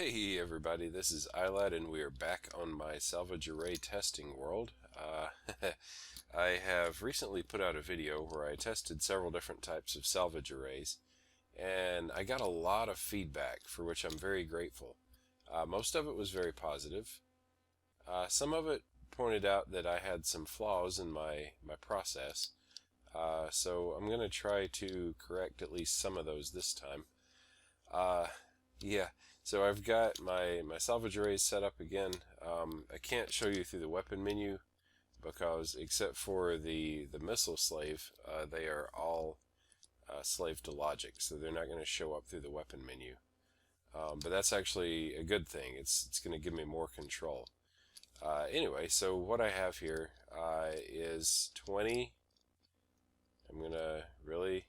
Hey everybody, this is iLad and we are back on my salvage array testing world. I have recently put out a video where I tested several different types of salvage arrays, and I got a lot of feedback for which I'm very grateful. Most of it was very positive. Some of it pointed out that I had some flaws in my process, so I'm going to try to correct at least some of those this time. Yeah, so I've got my salvage arrays set up again. I can't show you through the weapon menu because except for the missile slave, they are all slave to logic, so they're not going to show up through the weapon menu. But that's actually a good thing. It's going to give me more control. Anyway, so what I have here is 20. I'm going to really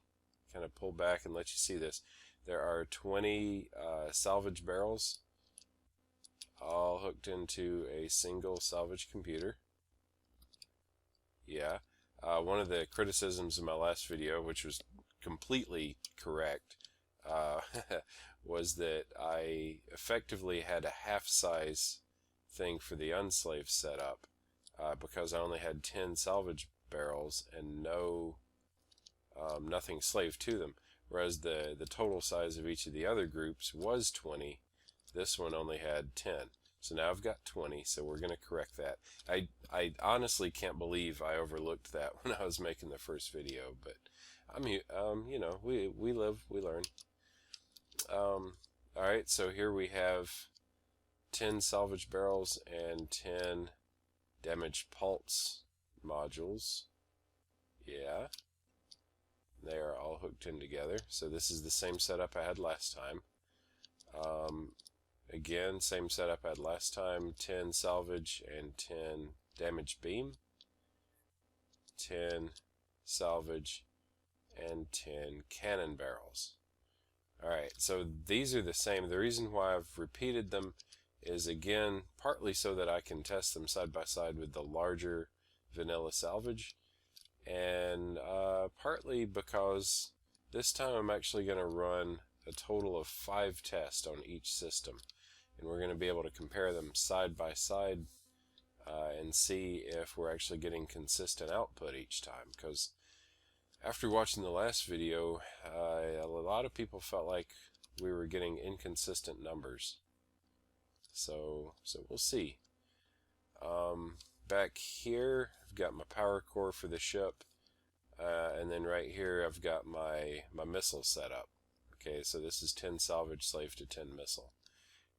kind of pull back and let you see this. There are 20 salvage barrels all hooked into a single salvage computer. Yeah, one of the criticisms in my last video, which was completely correct, was that I effectively had a half-size thing for the unslaved setup because I only had 10 salvage barrels and nothing slaved to them. Whereas the total size of each of the other groups was 20. This one only had 10. So now I've got 20, so we're going to correct that. I honestly can't believe I overlooked that when I was making the first video, but you know, we live, we learn. Alright, so here we have 10 salvage barrels and 10 damaged pulse modules. Yeah. They are all hooked in together. So this is the same setup I had last time. Again, same setup I had last time. 10 salvage and 10 damaged beam. 10 salvage and 10 cannon barrels. Alright, so these are the same. The reason why I've repeated them is, again, partly so that I can test them side by side with the larger vanilla salvage, and partly because this time I'm actually going to run a total of 5 tests on each system, and we're going to be able to compare them side by side and see if we're actually getting consistent output each time, because after watching the last video, a lot of people felt like we were getting inconsistent numbers. So we'll see. Back here I've got my power core for the ship, and then right here I've got my missile setup. Okay, so this is 10 salvage slave to 10 missile.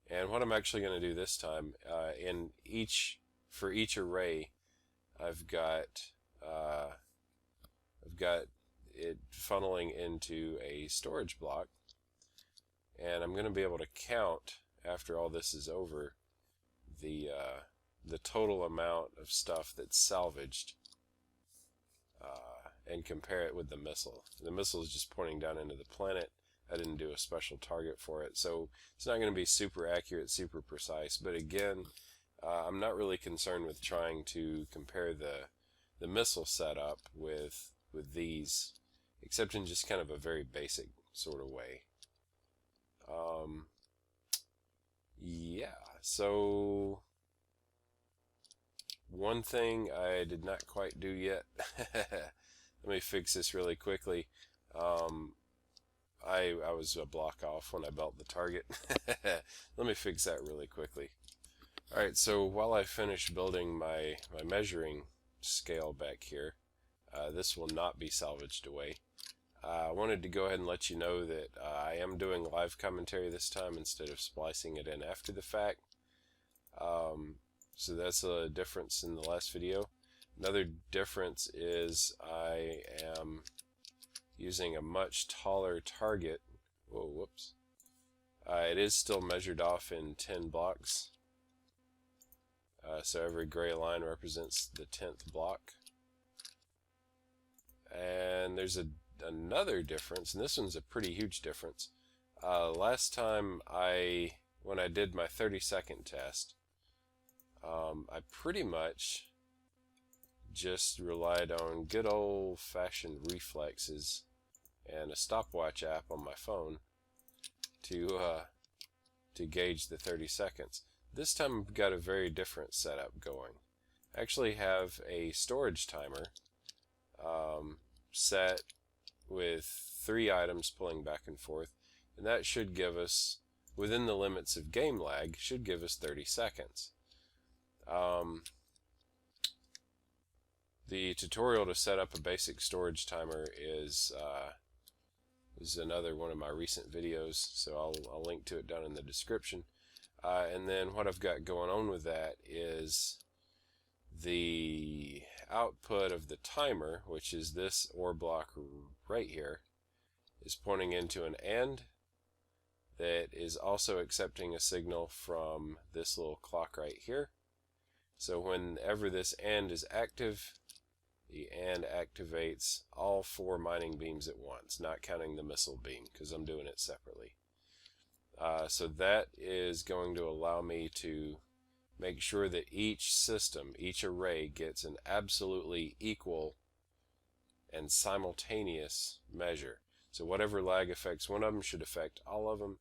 And what I'm actually going to do this time, for each array, I've got it funneling into a storage block, and I'm going to be able to count after all this is over the total amount of stuff that's salvaged and compare it with the missile. The missile is just pointing down into the planet. I didn't do a special target for it, so it's not going to be super accurate, super precise. But again, I'm not really concerned with trying to compare the missile setup with these, except in just kind of a very basic sort of way. Yeah, so one thing I did not quite do yet. Let me fix this really quickly. I was a block off when I built the target. Let me fix that really quickly. Alright, so while I finish building my measuring scale back here, this will not be salvaged away. I wanted to go ahead and let you know that I am doing live commentary this time instead of splicing it in after the fact. So that's a difference in the last video. Another difference is I am using a much taller target. Whoa, whoops. It is still measured off in 10 blocks. So every gray line represents the 10th block. And there's another difference, and this one's a pretty huge difference. Last time when I did my 30-second test, I pretty much just relied on good old-fashioned reflexes and a stopwatch app on my phone to to gauge the 30 seconds. This time I've got a very different setup going. I actually have a storage timer set with 3 items pulling back and forth, and that should give us, within the limits of game lag, should give us 30 seconds. The tutorial to set up a basic storage timer is another one of my recent videos, so I'll link to it down in the description. And then what I've got going on with that is the output of the timer, which is this OR block right here, is pointing into an AND that is also accepting a signal from this little clock right here. So whenever this AND is active, the AND activates all 4 mining beams at once, not counting the missile beam, because I'm doing it separately. So that is going to allow me to make sure that each system, each array, gets an absolutely equal and simultaneous measure. So whatever lag affects one of them should affect all of them.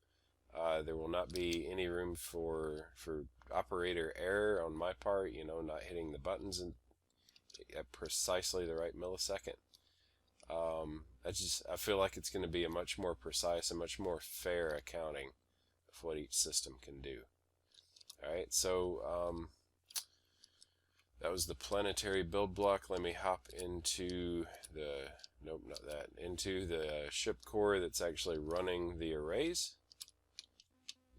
There will not be any room for operator error on my part, not hitting the buttons at precisely the right millisecond. I feel like it's going to be a much more precise and much more fair accounting of what each system can do. Alright, so that was the planetary build block. Let me hop into the, nope, not that, into the ship core that's actually running the arrays.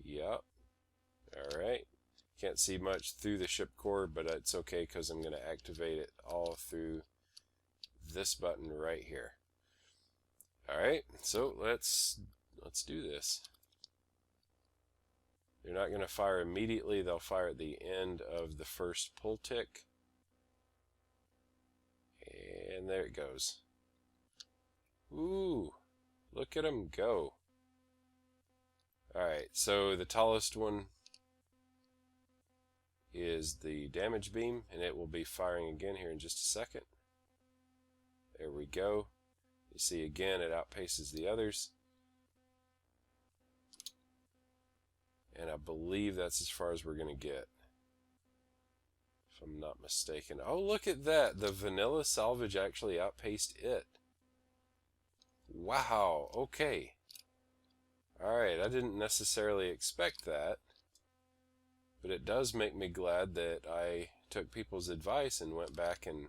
Yep. Alright. Can't see much through the ship core, but it's okay because I'm going to activate it all through this button right here. Alright, so let's do this. They're not going to fire immediately, they'll fire at the end of the first pull tick. And there it goes. Ooh, look at them go. Alright, so the tallest one is the damage beam, and it will be firing again here in just a second. There we go. You see again it outpaces the others. And I believe that's as far as we're going to get, if I'm not mistaken. Oh, look at that. The vanilla salvage actually outpaced it. Wow, okay. Alright, I didn't necessarily expect that, but it does make me glad that I took people's advice and went back and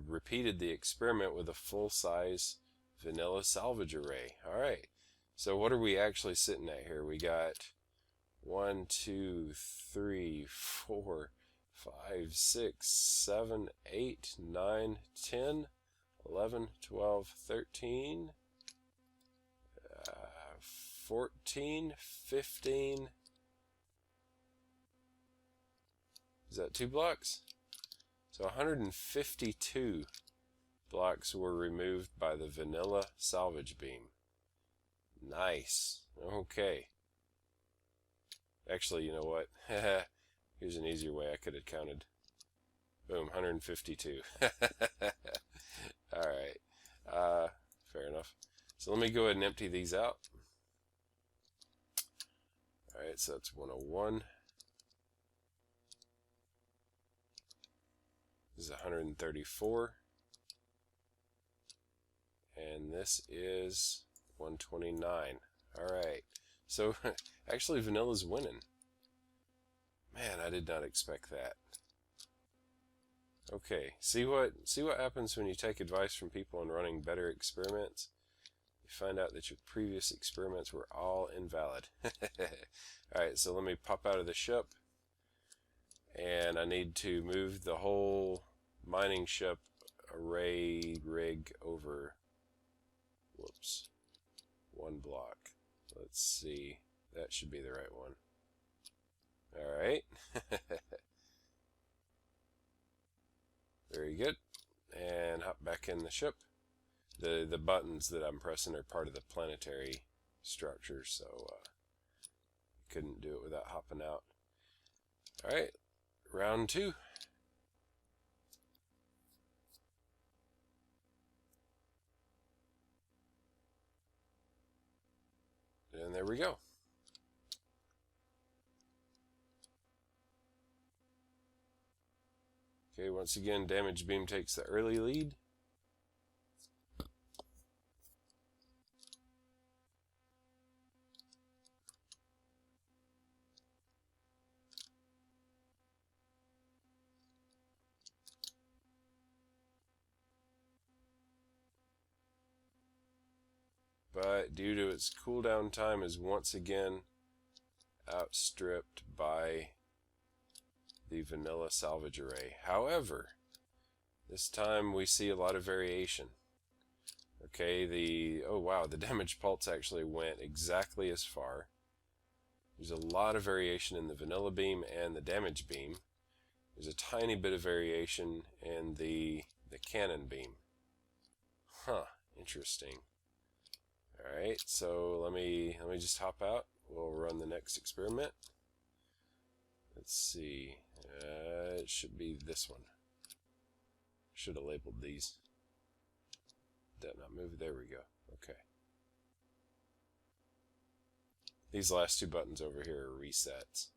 repeated the experiment with a full-size vanilla salvage array. Alright, so what are we actually sitting at here? We got 1, 2, 3, 4, 5, 6, 7, 8, 9, 10, 11, 12, 13, 14, 15. Is that 2 blocks? So 152 blocks were removed by the vanilla salvage beam. Nice. Okay. Actually, you know what? Here's an easier way I could have counted. Boom, 152. Alright. Fair enough. So let me go ahead and empty these out. Alright, so that's 101. This is 134. And this is 129. Alright. So, actually Vanilla's winning. Man, I did not expect that. Okay, see what happens when you take advice from people and running better experiments? You find out that your previous experiments were all invalid. Alright, so let me pop out of the ship. And I need to move the whole mining ship array rig over, whoops, 1 block. Let's see, that should be the right one. Alright. Very good. And hop back in the ship. The buttons that I'm pressing are part of the planetary structure, so couldn't do it without hopping out. Alright, round 2. And there we go. Okay, once again, damage beam takes the early lead. But due to its cooldown time is once again outstripped by the vanilla salvage array. However, this time we see a lot of variation. Okay, oh wow, the damage pulse actually went exactly as far. There's a lot of variation in the vanilla beam and the damage beam. There's a tiny bit of variation in the cannon beam. Huh, interesting. Alright, so let me just hop out. We'll run the next experiment. Let's see. It should be this one. Should have labeled these. Did not move? There we go. Okay. These last two buttons over here are resets.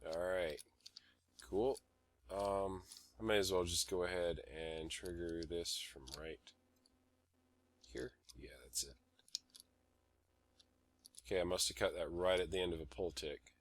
Alright. Cool. I may as well just go ahead and trigger this from right here. Yeah, that's it. Okay, I must have cut that right at the end of a pull tick.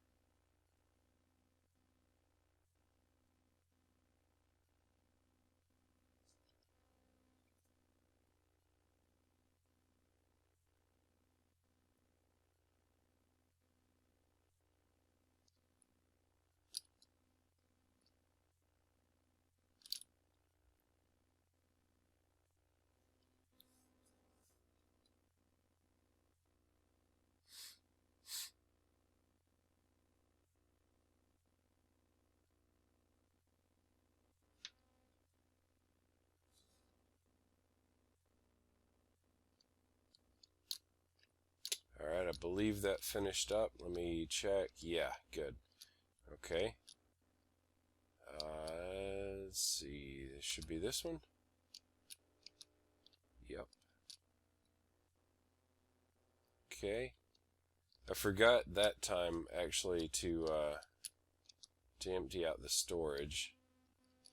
Alright, I believe that finished up. Let me check. Yeah, good. Okay. Let's see. This should be this one. Yep. Okay. I forgot that time actually to empty out the storage.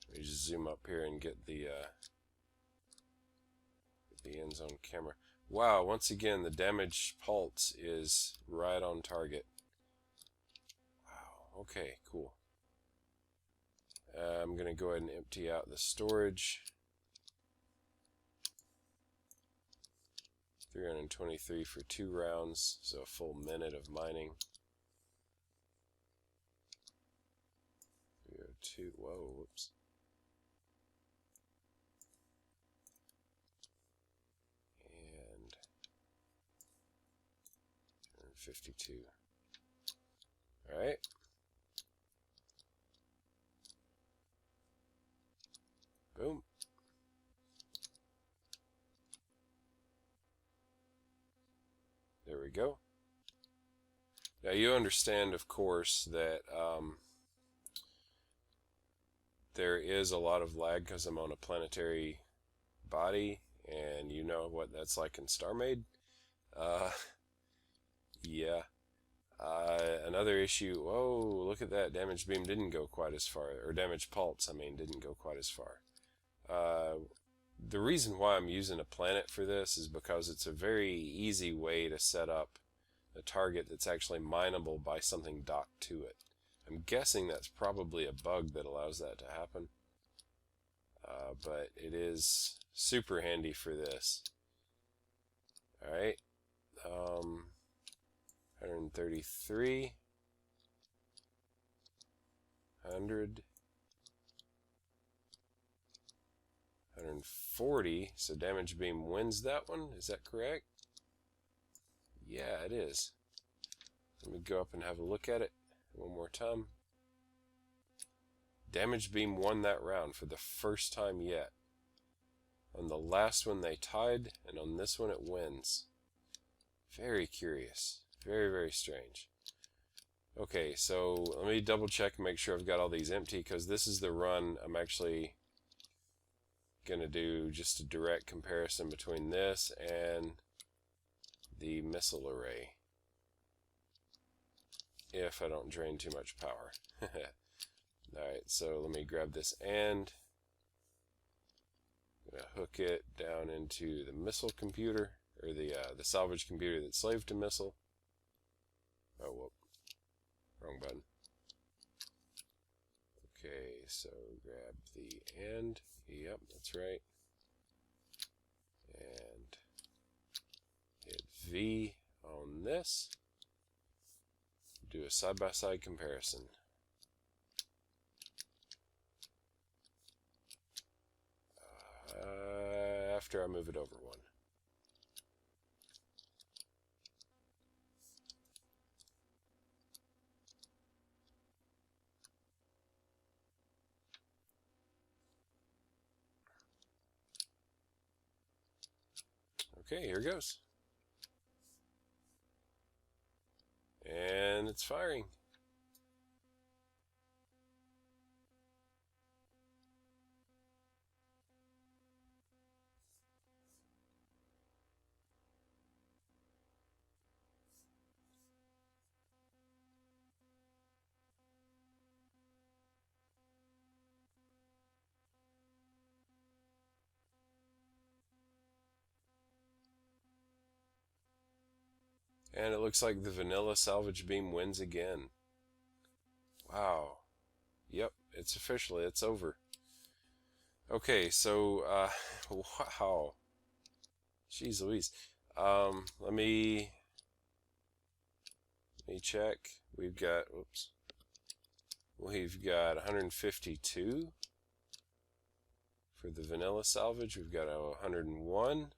Let me just zoom up here and get the ends on camera. Wow, once again the damage pulse is right on target. Wow, okay, cool. I'm going to go ahead and empty out the storage. 323 for 2 rounds, so a full minute of mining. 302, whoa, whoops. And 52. Alright. Boom. There we go. Now you understand, of course, that there is a lot of lag because I'm on a planetary body, and you know what that's like in Starmade. Yeah. Another issue, whoa, look at that, damage beam didn't go quite as far, or damage pulse, I mean, didn't go quite as far. The reason why I'm using a planet for this is because it's a very easy way to set up a target that's actually mineable by something docked to it. I'm guessing that's probably a bug that allows that to happen. But it is super handy for this. Alright. 133. 100. 140, so damage beam wins that one. Is that correct? Yeah, it is. Let me go up and have a look at it one more time. Damage beam won that round for the first time yet. On the last one they tied, and on this one it wins. Very curious. Very, very strange. Okay, so let me double check and make sure I've got all these empty, because this is the run I'm actually going to do just a direct comparison between this and the missile array, if I don't drain too much power. Alright, so let me grab this and I'm going to hook it down into the missile computer, or the salvage computer that's slave to missile. Oh, whoop. Wrong button. Okay, so grab the and. Yep, that's right. And hit V on this. Do a side-by-side comparison. After I move it over one. Okay, here goes. And it's firing. And it looks like the vanilla salvage beam wins again. Wow. Yep, it's officially, it's over. Okay, so, wow. Jeez Louise. Let me check. We've got 152 for the vanilla salvage. We've got 101.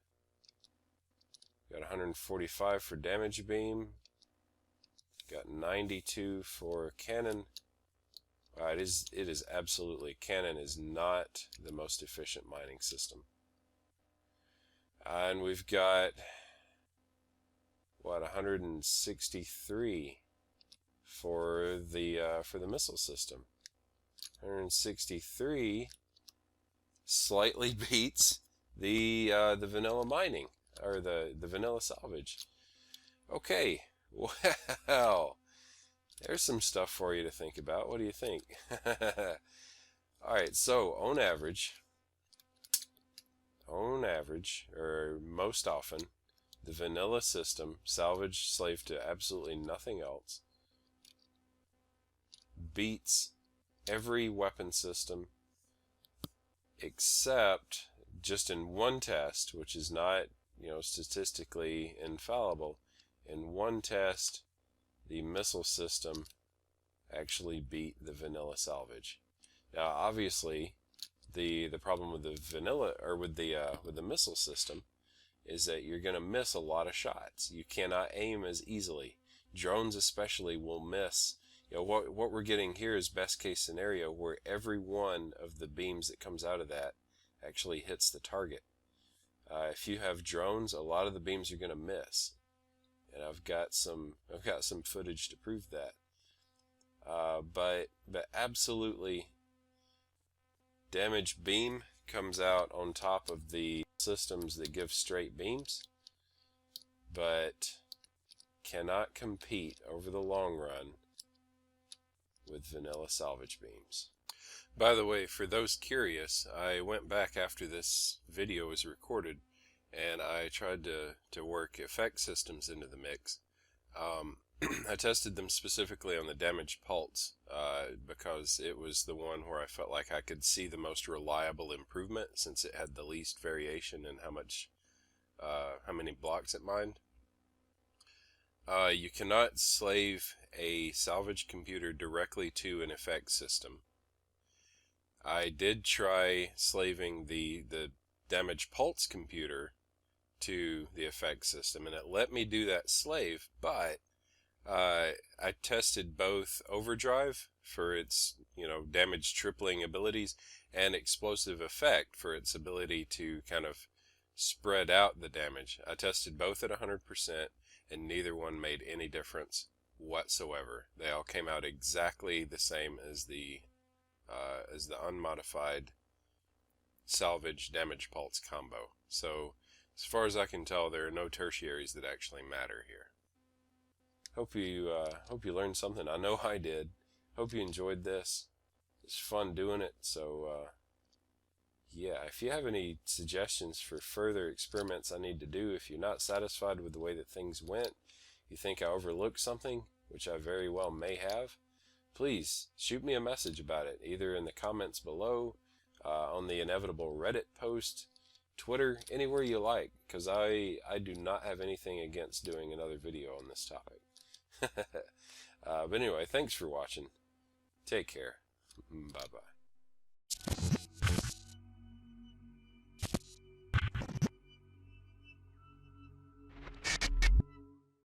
Got 145 for damage beam. Got 92 for cannon. It is absolutely, cannon is not the most efficient mining system. And we've got, what, 163 for the missile system. 163 slightly beats the vanilla mining, or the vanilla salvage. Okay, well, there's some stuff for you to think about. What do you think? Alright, so on average, or most often, the vanilla system, salvage slave to absolutely nothing else, beats every weapon system except, just in one test, which is not, statistically infallible, in one test, the missile system actually beat the vanilla salvage. Now, obviously, the problem with the vanilla, or with the missile system, is that you're going to miss a lot of shots. You cannot aim as easily. Drones especially will miss. What we're getting here is best case scenario, where every one of the beams that comes out of that actually hits the target. If you have drones, a lot of the beams are going to miss, and I've got some footage to prove that. But absolutely, damage beam comes out on top of the systems that give straight beams, but cannot compete over the long run with vanilla salvage beams. By the way, for those curious, I went back after this video was recorded and I tried to work effect systems into the mix. I tested them specifically on the damage pulse because it was the one where I felt like I could see the most reliable improvement, since it had the least variation in how many blocks it mined. You cannot slave a salvage computer directly to an effect system. I did try slaving the damage pulse computer to the effect system, and it let me do that slave, but I tested both overdrive for its damage tripling abilities and explosive effect for its ability to kind of spread out the damage. I tested both at 100%, and neither one made any difference whatsoever. They all came out exactly the same as the unmodified salvage damage pulse combo. So as far as I can tell, there are no tertiaries that actually matter here. Hope you learned something. I know I did. Hope you enjoyed this. it's fun doing it. So yeah, if you have any suggestions for further experiments I need to do, if you're not satisfied with the way that things went, you think I overlooked something, which I very well may have, please shoot me a message about it, either in the comments below, on the inevitable Reddit post, Twitter, anywhere you like, because I do not have anything against doing another video on this topic. But anyway, thanks for watching. Take care. Bye-bye.